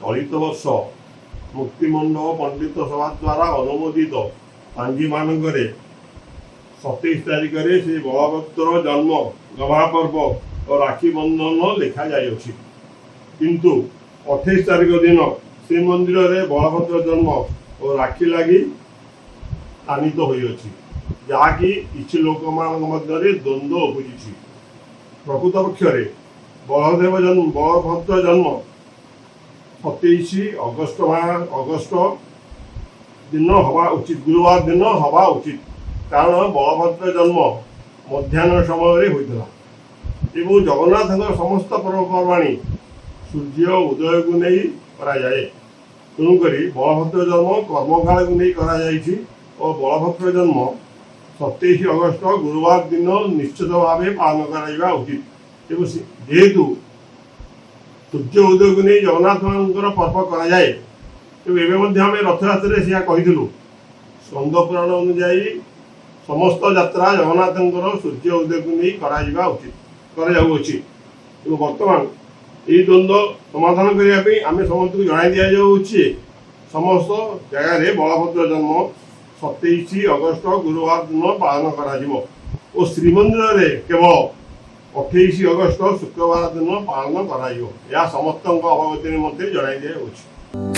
चलित वर्ष मुक्तिमंडप पंडित सभा द्वारा अनुमोदित पांजी मानकरे 27 तारिख में श्री बलभद्र जन्म गवाह पर्व और राखी बंधन लिखा जाए किंतु 28 तारिख दिन श्रीमंदिर में बलभद्र जन्म और राखी लगी आनीत होती जहाँकि किसी लोक मध्य द्वंद्व उपजी प्रकृत पक्ष बलभद्र जन्म 27 अगस्ट दिन हवा उचित गुरुवार दिन हवा उचित कारण बलभद्र जन्म मध्याह्न समय होता एवं जगन्नाथ समस्त पर्वपर्वाणी सूर्य उदय को नहीं कराए तेणुक बलभद्र जन्म कर्मकाल को नहीं कराई और बलभद्र जन्म 27 अगस्ट गुरुवार दिन निश्चित भाव पालन करा उचित एवं जेहेतु सूर्य उदय को नहीं जगन्नाथ मान पर्व कराए तेज आम रथयात्रा से कहीलु स्कंद पुराण अनुजाई समस्त यात्रा जगन्नाथ सूर्य उदय को नहीं करा उचित कर बर्तमान यही द्वंद्व समाधान करने आम समस्त को जन दि जाऊे समस्त जगार बलभद्र जन्म 27 अगस्ट गुरुवार दिन पालन कर श्रीमंदिर में केवल 28 अगस्ट शुक्रवार दिन पालन कर समस्त अवगति जन दि जाऊे।